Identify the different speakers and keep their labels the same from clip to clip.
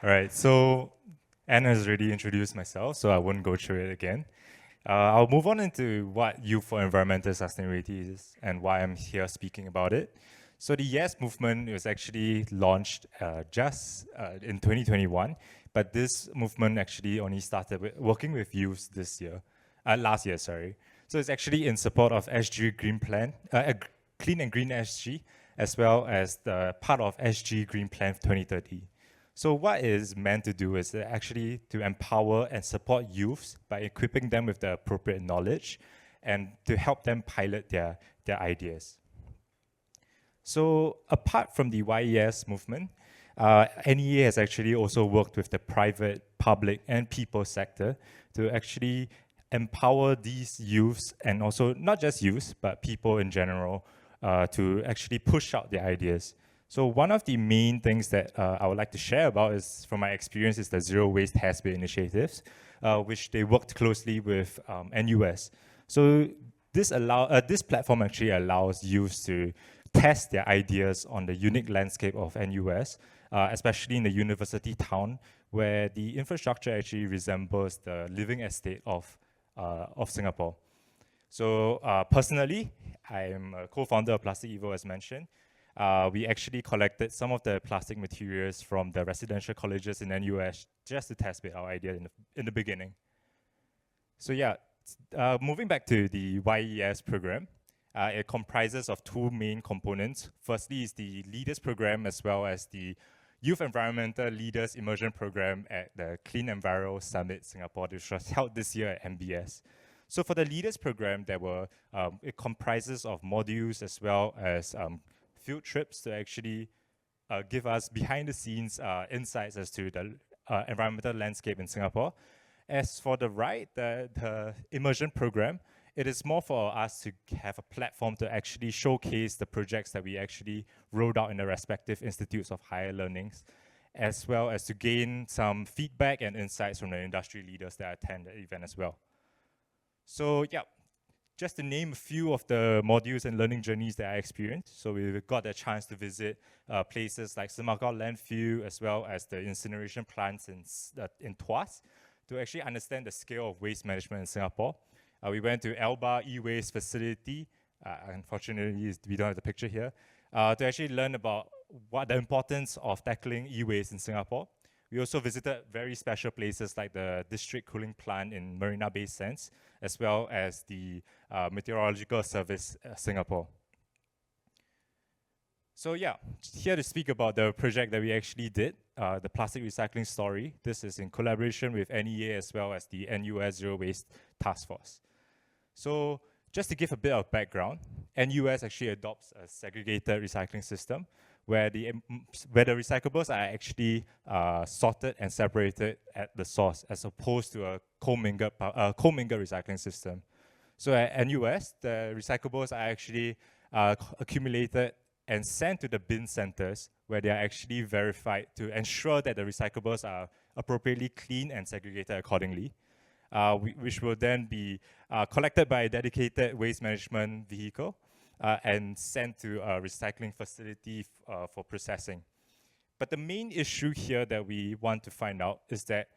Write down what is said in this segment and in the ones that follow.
Speaker 1: All right, so Anne has already introduced myself, so I won't go through it again. I'll move on into what Youth for Environmental Sustainability is and why I'm here speaking about it. So the YES movement was actually launched just in 2021, but this movement actually only started working with youths last year, sorry. So it's actually in support of SG Green Plan, Clean and Green SG, as well as the part of SG Green Plan 2030. So what it is meant to do is actually to empower and support youths by equipping them with the appropriate knowledge and to help them pilot their ideas. So apart from the YES movement, NEA has actually also worked with the private, public, and people sector to actually empower these youths, and also not just youths, but people in general, to actually push out their ideas. So one of the main things that I would like to share about is, from my experience, is the Zero Waste Has-Been initiatives, which they worked closely with NUS. So this platform actually allows youths to test their ideas on the unique landscape of NUS, especially in the university town, where the infrastructure actually resembles the living estate of Singapore. So personally, I'm a co-founder of Plastic Evo, as mentioned. We actually collected some of the plastic materials from the residential colleges in NUS just to test with our idea in the beginning. So yeah, moving back to the YES program, it comprises of two main components. Firstly is the Leaders Program, as well as the Youth Environmental Leaders Immersion Program at the Clean Enviro Summit Singapore, which was held this year at MBS. So for the Leaders Program, it comprises of modules as well as field trips to actually give us behind-the-scenes insights as to the environmental landscape in Singapore. As for the immersion program, it is more for us to have a platform to actually showcase the projects that we actually rolled out in the respective institutes of higher learnings, as well as to gain some feedback and insights from the industry leaders that attend the event as well. So yeah, just to name a few of the modules and learning journeys that I experienced. So we got the chance to visit places like Semakau landfill, as well as the incineration plants in Tuas, to actually understand the scale of waste management in Singapore. We went to Elba e-waste facility. Unfortunately, we don't have the picture here, to actually learn about what the importance of tackling e-waste in Singapore. We also visited very special places like the district cooling plant in Marina Bay Sands, as well as the Meteorological Service Singapore. So yeah, here to speak about the project that we actually did, the plastic recycling story. This is in collaboration with NEA as well as the NUS Zero Waste Taskforce. So just to give a bit of background, NUS actually adopts a segregated recycling system where the recyclables are actually sorted and separated at the source, as opposed to a commingled recycling system. So at NUS, the recyclables are actually accumulated and sent to the bin centers, where they are actually verified to ensure that the recyclables are appropriately cleaned and segregated accordingly, which will then be collected by a dedicated waste management vehicle and sent to a recycling facility for processing. But the main issue here that we want to find out is that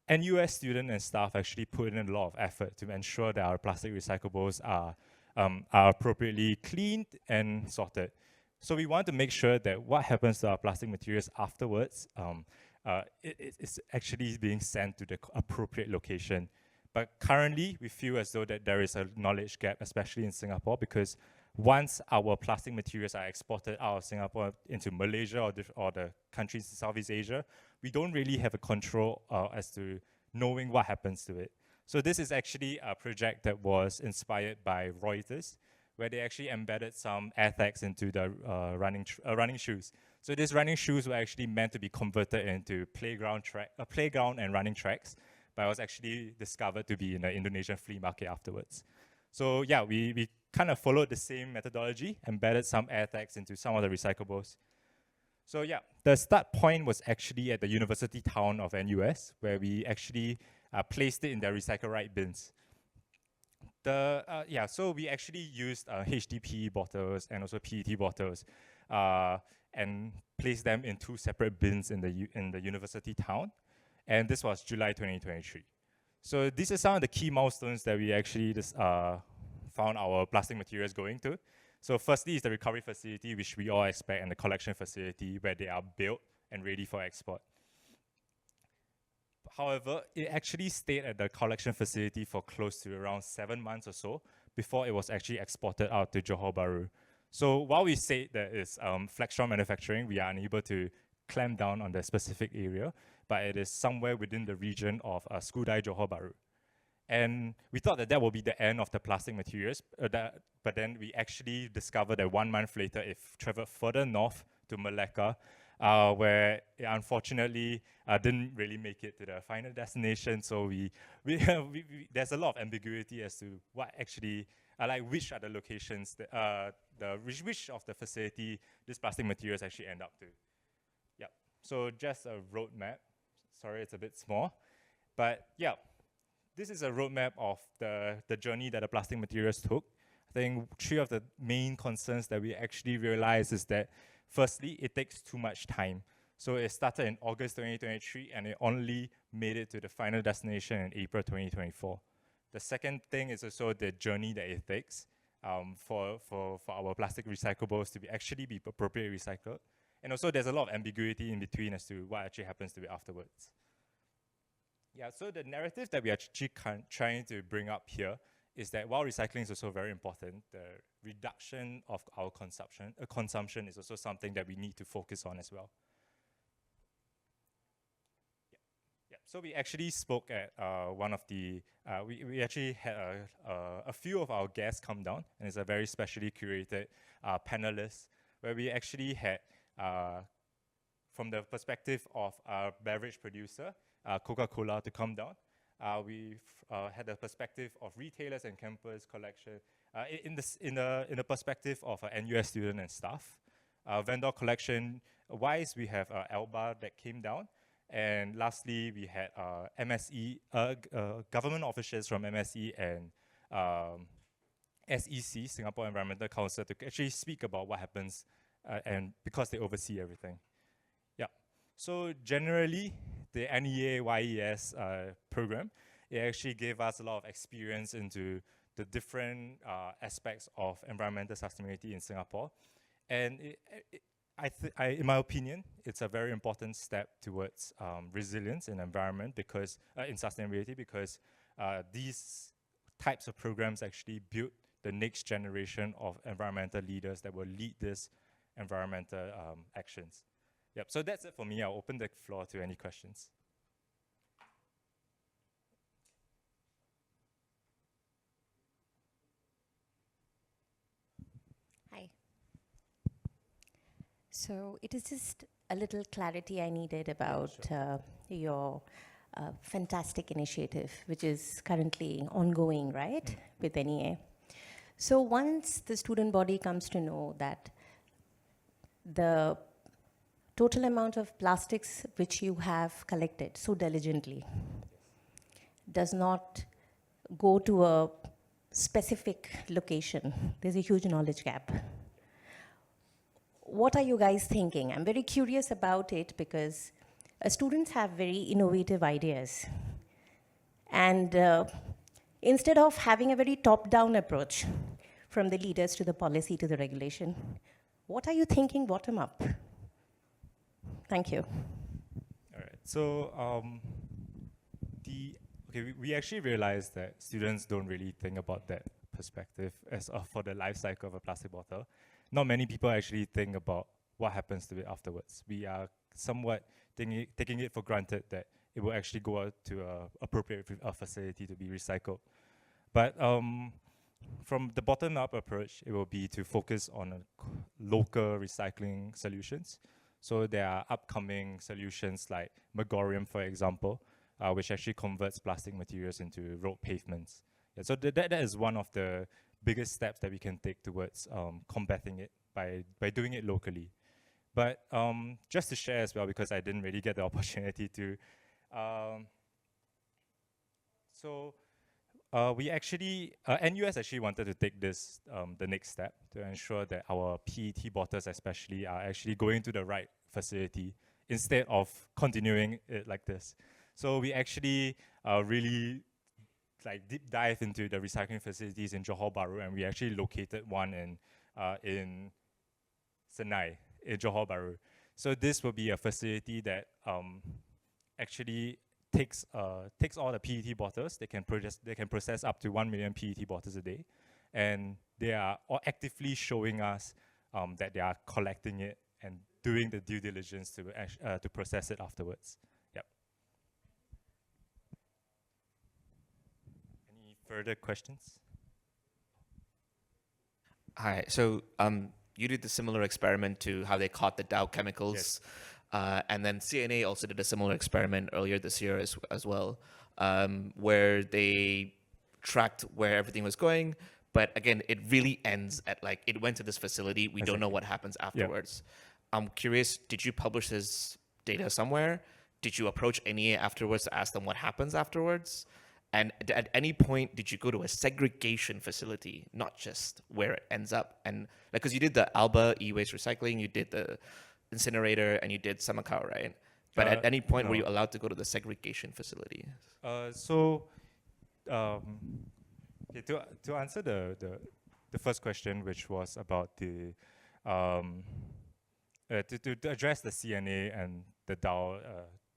Speaker 1: NUS students and staff actually put in a lot of effort to ensure that our plastic recyclables are appropriately cleaned and sorted. So we want to make sure that what happens to our plastic materials afterwards is actually being sent to the appropriate location. But currently, we feel as though that there is a knowledge gap, especially in Singapore, because once our plastic materials are exported out of Singapore into Malaysia or the countries in Southeast Asia, we don't really have a control as to knowing what happens to it. So this is actually a project that was inspired by Reuters, where they actually embedded some air tags into the running shoes. So these running shoes were actually meant to be converted into playground and running tracks, but it was actually discovered to be in the Indonesian flea market afterwards. So yeah, we kind of followed the same methodology, embedded some air tags into some of the recyclables. So yeah, the start point was actually at the university town of NUS, where we actually placed it in their recycle right bins. So we actually used HDPE bottles and also PET bottles. and place them in 2 separate bins in the university town. And this was July 2023. So these are some of the key milestones that we actually found our plastic materials going to. So firstly is the recovery facility, which we all expect, and the collection facility where they are built and ready for export. However, it actually stayed at the collection facility for close to around 7 months or so before it was actually exported out to Johor Bahru. So while we say that it's flextron manufacturing, we are unable to clamp down on the specific area, but it is somewhere within the region of Skudai, Johor Bahru. And we thought that that would be the end of the plastic materials, but then we actually discovered that 1 month later, it traveled further north to Malacca, where it unfortunately didn't really make it to the final destination. So there's a lot of ambiguity as to what actually, like which are the locations, which of the facility this plastic materials actually end up to. Yeah, so just a roadmap. Sorry, it's a bit small, but yeah, this is a roadmap of the journey that the plastic materials took. I think 3 of the main concerns that we actually realized is that firstly, it takes too much time. So it started in August 2023, and it only made it to the final destination in April 2024. The second thing is also the journey that it takes for our plastic recyclables to actually be appropriately recycled. And also there's a lot of ambiguity in between as to what actually happens to it afterwards. Yeah, so the narrative that we are actually trying to bring up here is that while recycling is also very important, the reduction of our consumption is also something that we need to focus on as well. Yeah. So we actually spoke at one of the, we actually had a few of our guests come down, and it's a very specially curated panelist, where we actually had, from the perspective of a beverage producer, Coca-Cola, to come down. We've had the perspective of retailers and campus collection in the perspective of an NUS student and staff. Vendor collection wise, we have Alba that came down, and lastly we had MSE government officials from MSE and SEC, Singapore Environmental Council, to actually speak about what happens, and because they oversee everything. Yeah. So generally, the NEA YES program, it actually gave us a lot of experience into the different aspects of environmental sustainability in Singapore. And in my opinion, it's a very important step towards resilience in environment, because in sustainability, because these types of programs actually build the next generation of environmental leaders that will lead this environmental actions. Yep, so that's it for me. I'll open the floor to any questions.
Speaker 2: Hi. So it is just a little clarity I needed about your fantastic initiative, which is currently ongoing, right, with NEA. So once the student body comes to know that the total amount of plastics which you have collected so diligently does not go to a specific location, there's a huge knowledge gap. What are you guys thinking? I'm very curious about it, because students have very innovative ideas. And instead of having a very top-down approach from the leaders to the policy to the regulation, what are you thinking bottom up? Thank you.
Speaker 1: All right. So we actually realized that students don't really think about that perspective as for the life cycle of a plastic bottle. Not many people actually think about what happens to it afterwards. We are somewhat taking it for granted that it will actually go out to an appropriate facility to be recycled. But from the bottom-up approach, it will be to focus on local recycling solutions. So there are upcoming solutions like Megorium, for example, which actually converts plastic materials into road pavements. Yeah, so that is one of the biggest steps that we can take towards combating it by doing it locally. But just to share as well, because I didn't really get the opportunity to, We actually, NUS actually wanted to take this the next step to ensure that our PET bottles especially are actually going to the right facility instead of continuing it like this. So we actually really like deep dive into the recycling facilities in Johor Bahru, and we actually located one in Senai, in Johor Bahru. So this will be a facility that actually takes all the PET bottles. They can process up to 1 million PET bottles a day, and they are actively showing us that they are collecting it and doing the due diligence to process it afterwards. Yep. Any further questions?
Speaker 3: Hi. So you did a similar experiment to how they caught the Dow chemicals.
Speaker 1: Yes.
Speaker 3: And then CNA also did a similar experiment earlier this year as well, where they tracked where everything was going. But again, it really ends at like, it went to this facility. We don't know what happens afterwards. I'm curious, did you publish this data somewhere? Did you approach NEA afterwards to ask them what happens afterwards? And at any point, did you go to a segregation facility, not just where it ends up? And like, because you did the Alba e-waste recycling, you did the incinerator, and you did Samakau, right? But at any point, were you allowed to go to the segregation facility?
Speaker 1: Okay, to answer the first question, which was about the to address the CNA and the Dow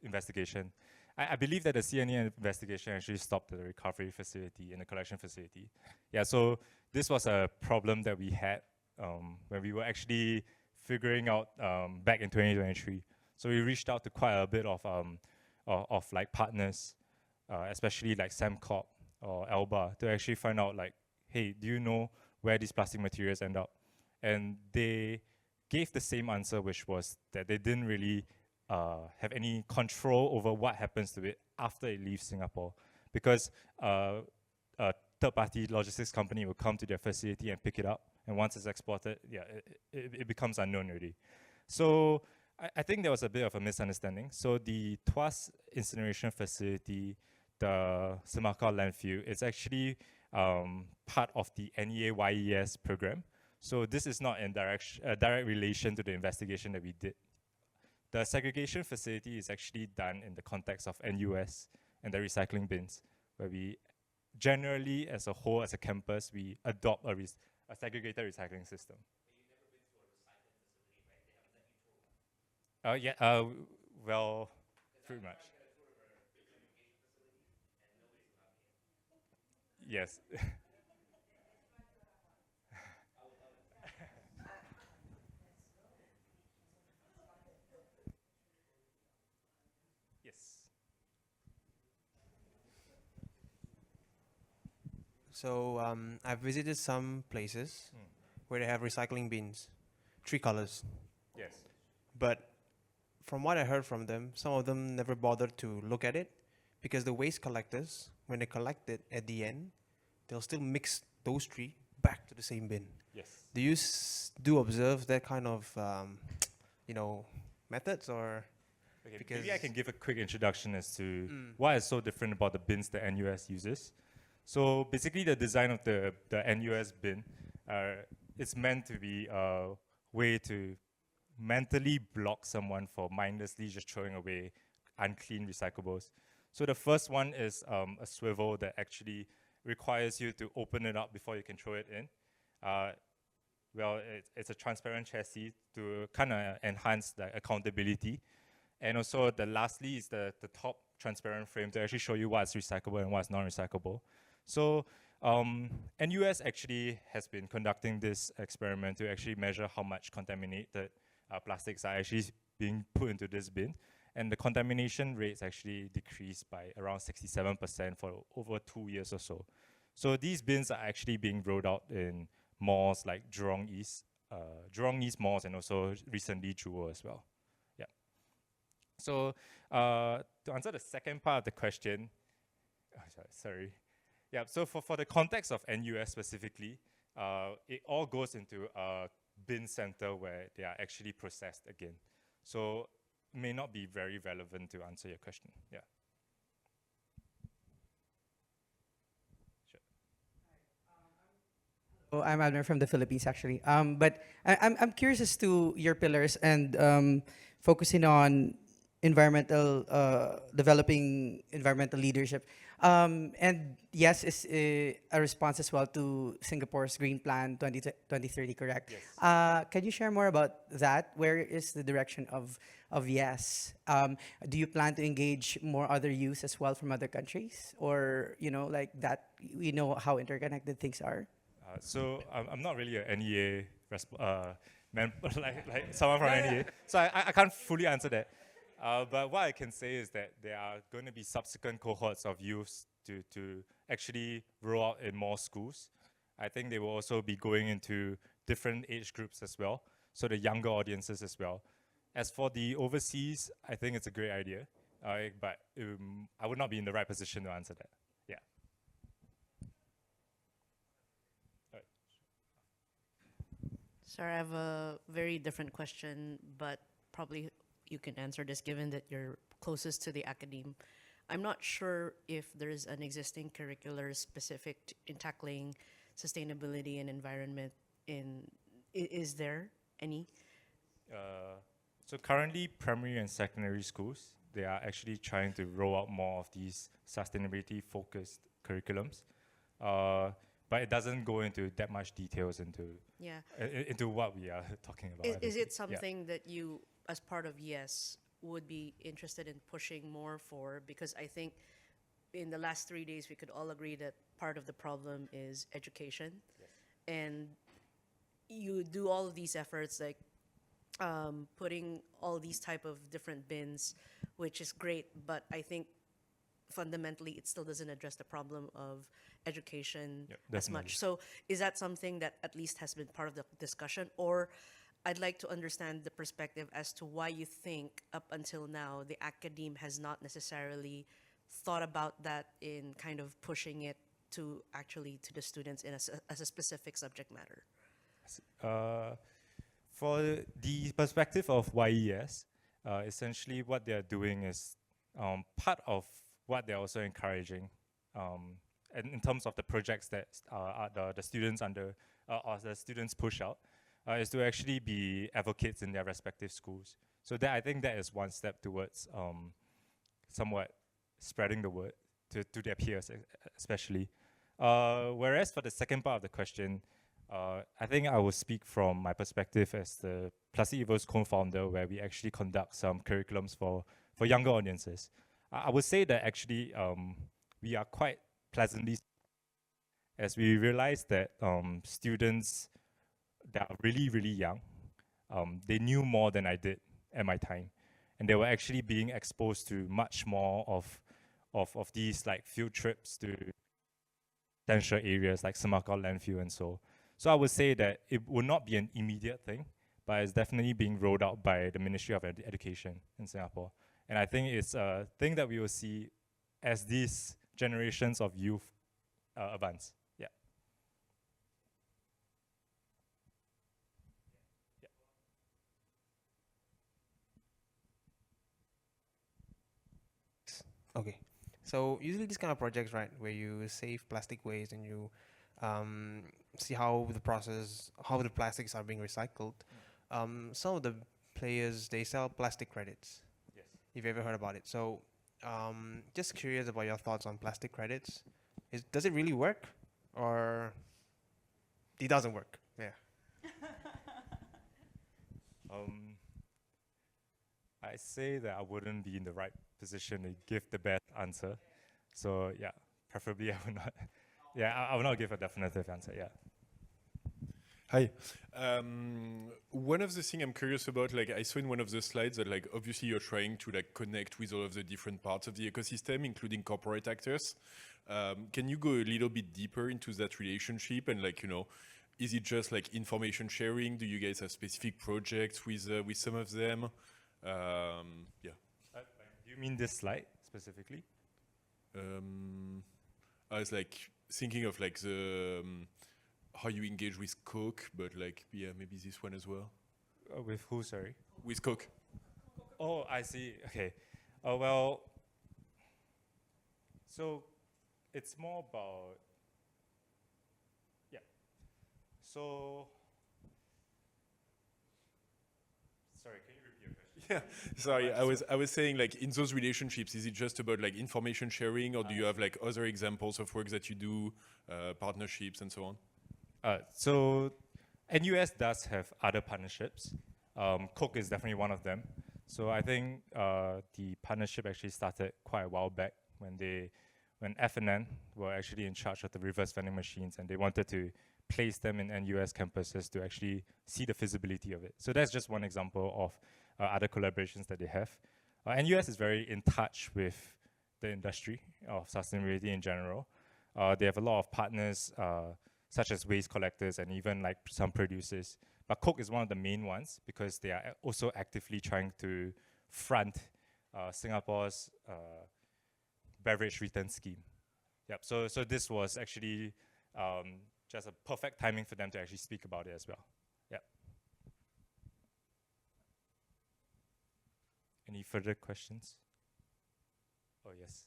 Speaker 1: investigation, I believe that the CNA investigation actually stopped at the recovery facility and the collection facility. Yeah, so this was a problem that we had when we were actually figuring out back in 2023. So we reached out to quite a bit of like partners, especially like SAMCOP or ALBA, to actually find out like, hey, do you know where these plastic materials end up? And they gave the same answer, which was that they didn't really have any control over what happens to it after it leaves Singapore, because a third-party logistics company will come to their facility and pick it up, and once it's exported, yeah, it becomes unknown already. So I think there was a bit of a misunderstanding. So the Tuas incineration facility, the Semakau landfill, is actually part of the NEA YES program. So this is not in direct relation to the investigation that we did. The segregation facility is actually done in the context of NUS and the recycling bins, where we generally, as a whole, as a campus, we adopt a segregated recycling system.
Speaker 3: But you've never been to a recycling facility, right? They haven't let you tour.
Speaker 1: Yeah, well, pretty much. Yes. Yes.
Speaker 4: So I've visited some places where they have recycling bins, 3 colors.
Speaker 1: Yes.
Speaker 4: But from what I heard from them, some of them never bothered to look at it, because the waste collectors, when they collect it at the end, they'll still mix those 3 back to the same bin.
Speaker 1: Yes.
Speaker 4: Do you do observe that kind of, methods, or?
Speaker 1: Okay,
Speaker 4: Because
Speaker 1: maybe I can give a quick introduction as to what is so different about the bins that NUS uses. So basically, the design of the NUS bin, it's meant to be a way to mentally block someone for mindlessly just throwing away unclean recyclables. So the first one is a swivel that actually requires you to open it up before you can throw it in. Well, it's a transparent chassis to kind of enhance the accountability. And also, lastly is the top transparent frame to actually show you what's recyclable and what's non-recyclable. So NUS actually has been conducting this experiment to actually measure how much contaminated plastics are actually being put into this bin. And the contamination rates actually decreased by around 67% for over 2 years or so. So these bins are actually being rolled out in malls like Jurong East malls, and also recently Jewel as well. Yeah. So to answer the second part of the question, sorry. Yeah, so for the context of NUS specifically, it all goes into a bin center where they are actually processed again. So it may not be very relevant to answer your question. Yeah.
Speaker 5: Oh, I'm Admiral from the Philippines, actually. But I'm curious as to your pillars and focusing on environmental, developing environmental leadership. And yes, is a response as well to Singapore's Green Plan 2030, correct?
Speaker 1: Yes.
Speaker 5: Can you share more about that? Where is the direction of yes? Do you plan to engage more other youth as well from other countries? Or, like that, we know how interconnected things are?
Speaker 1: So I'm not really an NEA man, like someone from NEA. So I can't fully answer that. But what I can say is that there are going to be subsequent cohorts of youths to actually roll out in more schools. I think they will also be going into different age groups as well, so the younger audiences as well. As for the overseas, I think it's a great idea, but I would not be in the right position to answer that. Yeah.
Speaker 6: Sorry, I have a very different question, but probably you can answer this given that you're closest to the academe. I'm not sure if there's an existing curricular specific in tackling sustainability and environment is there any?
Speaker 1: So currently, primary and secondary schools, they are actually trying to roll out more of these sustainability-focused curriculums. But it doesn't go into that much details into what we are talking about.
Speaker 6: Is it something that you, as part of YES, would be interested in pushing more for? Because I think in the last 3 days, we could all agree that part of the problem is education.
Speaker 1: Yes.
Speaker 6: And you do all of these efforts, like putting all these type of different bins, which is great, but I think fundamentally it still doesn't address the problem of education as much. So is that something that at least has been part of the discussion? Or I'd like to understand the perspective as to why you think up until now the academe has not necessarily thought about that in kind of pushing it to actually to the students in as a specific subject matter.
Speaker 1: For the perspective of YES, essentially what they're doing is part of what they're also encouraging, and in terms of the projects that the students under or the students push out, is to actually be advocates in their respective schools. So that I think that is one step towards somewhat spreading the word to their peers, especially. Whereas for the second part of the question, I think I will speak from my perspective as the Plastic Evos co-founder, where we actually conduct some curriculums for younger audiences. I would say that actually we are quite pleasantly, as we realize that students that are really, really young, they knew more than I did at my time. And they were actually being exposed to much more of these like field trips to potential areas like Semakau landfill and so. So I would say that it would not be an immediate thing, but it's definitely being rolled out by the Ministry of Education in Singapore. And I think it's a thing that we will see as these generations of youth advance. Yeah.
Speaker 4: Okay. So usually these kind of projects, right, where you save plastic waste and you see how the plastics are being recycled. Some of the players, they sell plastic credits.
Speaker 1: Yes.
Speaker 4: If you ever heard about it. So just curious about your thoughts on plastic credits. Does it really work, or it doesn't work? Yeah.
Speaker 1: I say that I wouldn't be in the right position to give the best answer. So yeah, preferably I would not. Yeah, I will not give a definitive answer. Yeah.
Speaker 7: Hi. One of the things I'm curious about, like I saw in one of the slides that like obviously you're trying to like connect with all of the different parts of the ecosystem, including corporate actors. Can you go a little bit deeper into that relationship and like, is it just like information sharing? Do you guys have specific projects with some of them? Yeah.
Speaker 1: Do you mean this slide specifically?
Speaker 7: I was like thinking of like the how you engage with Coke, but like yeah, maybe this one as well.
Speaker 1: With who? Sorry.
Speaker 7: With Coke.
Speaker 1: Oh, I see. Okay. Well. So, it's more about So, sorry, can you repeat your question?
Speaker 7: Yeah, sorry, I was saying, like, in those relationships, is it just about like information sharing, or do you have like other examples of work that you do, partnerships and so on?
Speaker 1: So NUS does have other partnerships. Coke is definitely one of them. So I think the partnership actually started quite a while back when F&N were actually in charge of the reverse vending machines, and they wanted to place them in NUS campuses to actually see the feasibility of it. So that's just one example of other collaborations that they have. NUS is very in touch with the industry of sustainability in general. They have a lot of partners, such as waste collectors and even like some producers. But Coke is one of the main ones because they are also actively trying to front Singapore's beverage return scheme. Yep. So this was actually just a perfect timing for them to actually speak about it as well. Yep. Any further questions? Oh yes.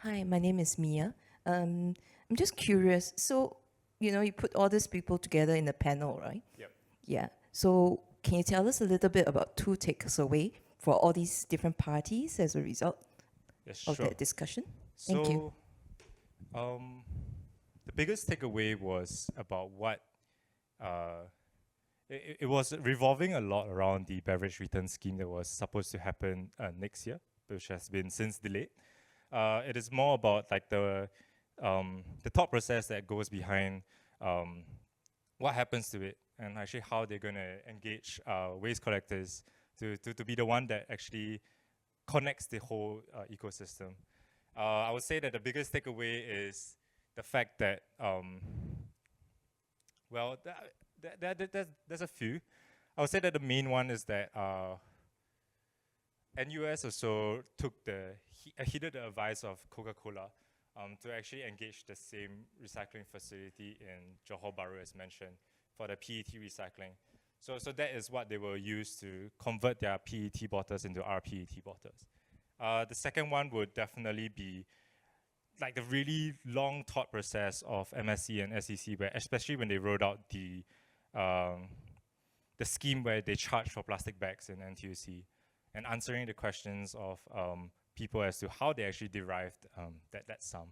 Speaker 8: Hi, my name is Mia. I'm just curious. So, you put all these people together in a panel, right?
Speaker 1: Yep.
Speaker 8: Yeah. So, can you tell us a little bit about 2 takeaways for all these different parties as a result
Speaker 1: Yes,
Speaker 8: of
Speaker 1: sure.
Speaker 8: that discussion? Thank you.
Speaker 1: The biggest takeaway was about what it was revolving a lot around the beverage return scheme that was supposed to happen next year, which has been since delayed. It is more about like the thought process that goes behind what happens to it, and actually how they're going to engage waste collectors to be the one that actually connects the whole ecosystem. I would say that the biggest takeaway is the fact that, well, there's a few. I would say that the main one is that NUS also took heeded the advice of Coca-Cola to actually engage the same recycling facility in Johor Bahru as mentioned for the PET recycling. So that is what they will use to convert their PET bottles into rPET bottles. The second one would definitely be like the really long thought process of MSC and SEC, where especially when they rolled out the scheme where they charge for plastic bags in NTUC, and answering the questions of people as to how they actually derived that sum.